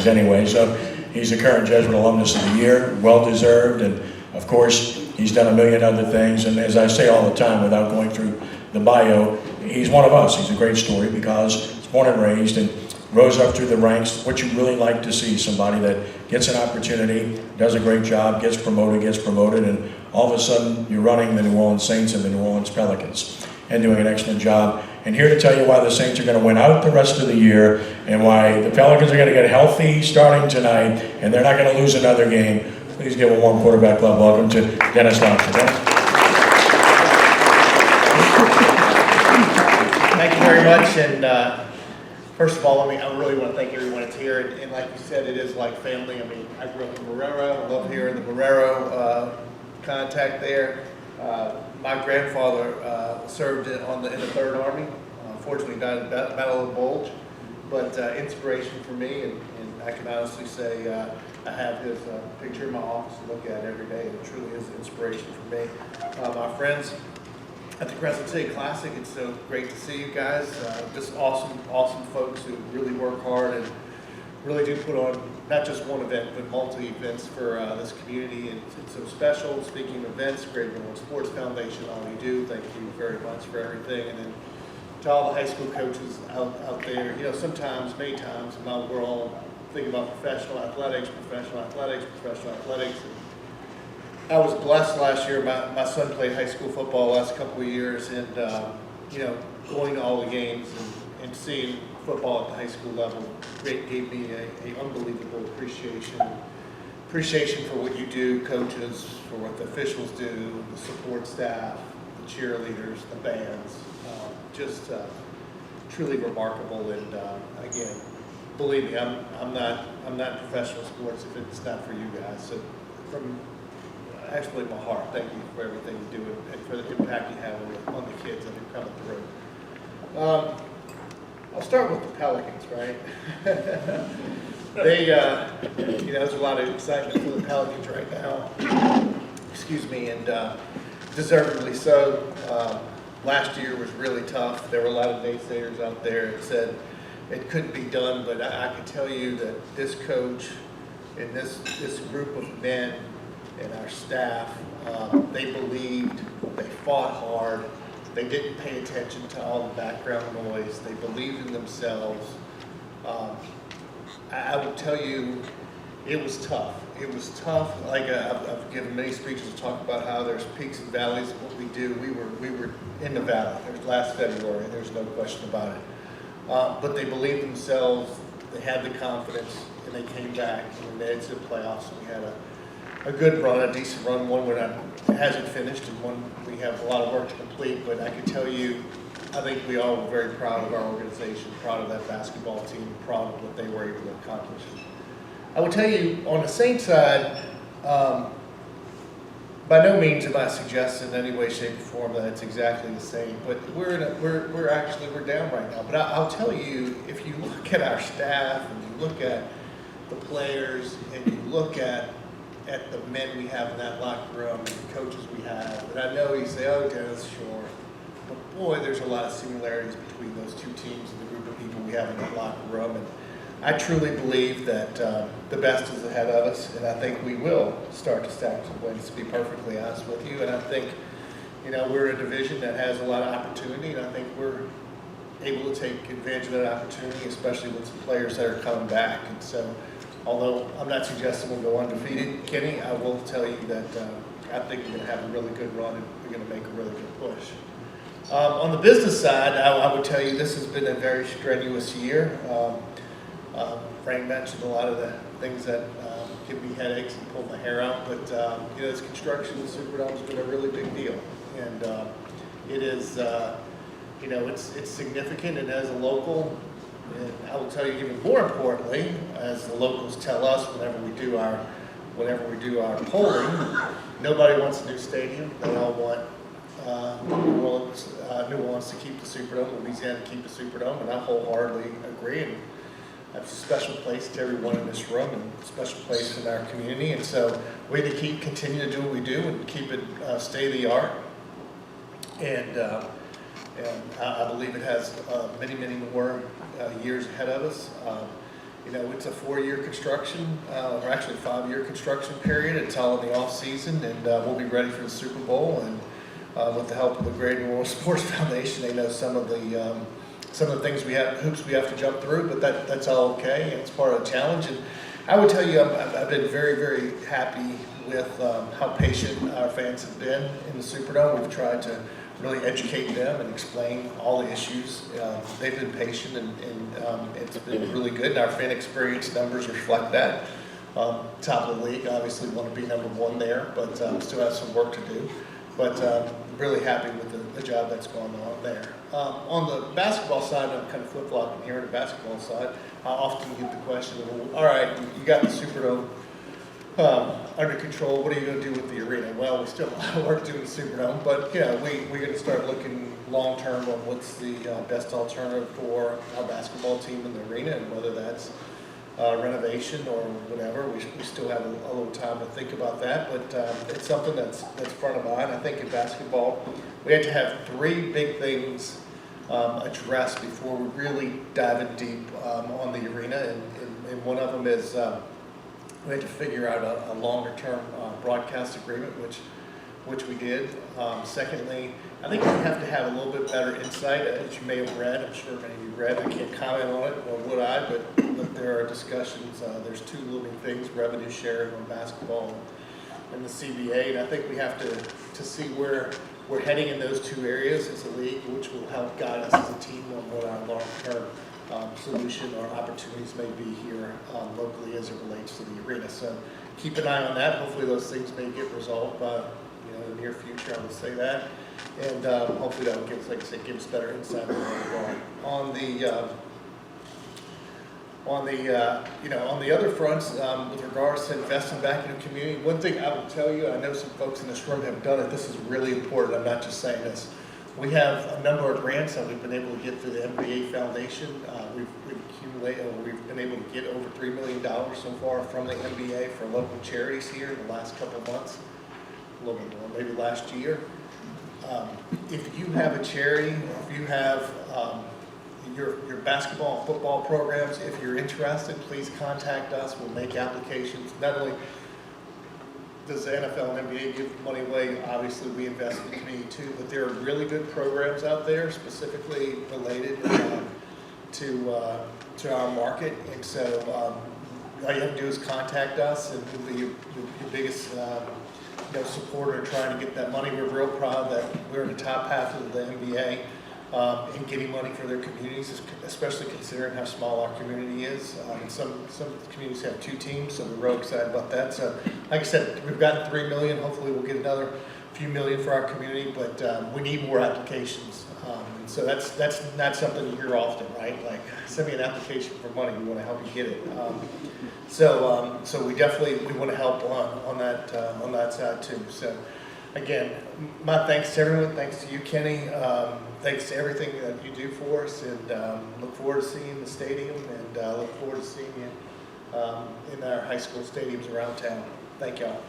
things anyway. So he's a current Jesuit Alumnus of the Year, well-deserved, and of course, he's done a million other things. And as I say all the time, without going through the bio, he's one of us. He's a great story because he's born and raised and rose up through the ranks. What you really like to see, somebody that gets an opportunity, does a great job, gets promoted, and all of a sudden you're running the New Orleans Saints and the New Orleans Pelicans and doing an excellent job. And here to tell you why the Saints are going to win out the rest of the year and why the Pelicans are going to get healthy starting tonight and they're not going to lose another game. Please give a warm quarterback club welcome to Dennis Lauscha. Thank you very much. And first of all, I really want to thank everyone that's here. And like you said, it is like family. I mean, I grew up in Marrero. I love hearing the Marrero contact there. My grandfather served in the 3rd Army. Unfortunately, died in the Battle of the Bulge. But inspiration for me, and I can honestly say I have his picture in my office to look at every day. It truly is an inspiration for me. My friends at the Crescent City Classic, it's so great to see you guys. Just awesome folks who really work hard and really do put on not just one event, but multi events for this community. And it's so special. Speaking of events, Great New Orleans Sports Foundation, all you do, thank you very much for everything. And then to all the high school coaches out there, you know, many times, in my world, think about professional athletics. And I was blessed last year. My son played high school football the last couple of years, and you know, going to all the games and seeing football at the high school level gave me a unbelievable appreciation for what you do, coaches, for what the officials do, the support staff, the cheerleaders, the bands. Just truly remarkable. And again, believe me, I'm not in professional sports if it's not for you guys. So from actually my heart, thank you for everything you do and for the impact you have on the kids that are coming through. I'll start with the Pelicans, right? They, you know, there's a lot of excitement for the Pelicans right now. Excuse me, and deservedly so. Last year was really tough. There were a lot of naysayers out there that said it couldn't be done, but I can tell you that this coach and this group of men and our staff, they believed, they fought hard, they didn't pay attention to all the background noise, they believed in themselves. I will tell you, it was tough. It was tough. Like I've given many speeches to talk about how there's peaks and valleys of what we do. We were in the valley. It was last February. There's no question about it. But they believed themselves. They had the confidence, and they came back and they made it to the playoffs. And we had a good run, a decent run. One hasn't finished, and one we have a lot of work to complete. But I can tell you, I think we all were very proud of our organization, proud of that basketball team, proud of what they were able to accomplish. I will tell you, on the Saints side, by no means am I suggesting in any way, shape, or form that it's exactly the same. But we're down right now. But I'll tell you, if you look at our staff and you look at the players and you look at the men we have in that locker room and the coaches we have, and I know you say, "Oh, Dennis, sure," but boy, there's a lot of similarities between those two teams and the group of people we have in that locker room. And I truly believe that the best is ahead of us, and I think we will start to stack some wins, to be perfectly honest with you. And I think, you know, we're a division that has a lot of opportunity, and I think we're able to take advantage of that opportunity, especially with some players that are coming back. And so, although I'm not suggesting we'll go undefeated, Kenny, I will tell you that I think we're going to have a really good run, and we're going to make a really good push. On the business side, I would tell you this has been a very strenuous year. Frank mentioned a lot of the things that give me headaches and pull my hair out, but you know, this construction of the Superdome has been a really big deal, and it is, you know, it's significant. And as a local, and I will tell you even more importantly, as the locals tell us whenever we do our polling, nobody wants a new stadium. They all want New Orleans to keep the Superdome, Louisiana to keep the Superdome, and I wholeheartedly agree. And that's a special place to everyone in this room, and a special place in our community. And so we need to continue to do what we do and keep it state of the art. And I believe it has many more years ahead of us. You know, it's a 4-year construction, or actually 5-year construction period. It's all in the off season, and we'll be ready for the Super Bowl. And with the help of the GNO Sports Foundation, they know some of the things hoops we have to jump through, but that's all okay, and it's part of the challenge. And I would tell you, I've been very, very happy with how patient our fans have been in the Superdome. We've tried to really educate them and explain all the issues. They've been patient, and it's been really good. And our fan experience numbers reflect that. Top of the league, obviously want to be number 1 there, but still have some work to do. But really happy with the job that's going on there. On the basketball side, I'm kind of flip-flopping here. On the basketball side, I often get the question, well, all right, you got the Superdome under control. What are you going to do with the arena? Well, we still have a lot of work to do in the Superdome, but we're going to start looking long-term on what's the best alternative for our basketball team in the arena, and whether that's renovation or whatever. We still have a little time to think about that, but it's something that's front of mind. I think in basketball, we have to have 3 big things addressed before we really dive in deep on the arena, and one of them is we had to figure out a longer-term broadcast agreement, which we did. Secondly, I think we have to have a little bit better insight, as you may have read. I'm sure many of you read. I can't comment on it, nor would I, but there are discussions. There's 2 living things: revenue sharing on basketball and the CBA. And I think we have to see where we're heading in those 2 areas as a league, which will help guide us as a team on what our long-term solution or opportunities may be here locally as it relates to the arena. So keep an eye on that. Hopefully those things may get resolved by in the near future. I would say that, and hopefully that will give us, like I said, give us better insight on where we're going. On the other fronts, with regards to investing back in the community, one thing I will tell you, I know some folks in this room have done it. This is really important. I'm not just saying this. We have a number of grants that we've been able to get through the NBA Foundation. We've been able to get over $3 million so far from the NBA for local charities here in the last couple of months, a little bit more, maybe last year. If you have a charity, or if you have your basketball and football programs, if you're interested, please contact us. We'll make applications. Not only does the NFL and NBA give money away, obviously we invest in the community too, but there are really good programs out there specifically related to our market. And so all you have to do is contact us, and we'll be your biggest supporter trying to get that money. We're real proud that we're in the top half of the NBA in getting money for their communities, especially considering how small our community is. And some communities have 2 teams, so we're real excited about that. So, like I said, we've gotten $3 million. Hopefully, we'll get another few million for our community, but we need more applications. And so that's not something you hear often, right? Like, send me an application for money. We want to help you get it. So we definitely want to help on that side too. So, again, my thanks to everyone. Thanks to you, Kenny. Thanks to everything that you do for us, and look forward to seeing the stadium, and look forward to seeing you in our high school stadiums around town. Thank y'all.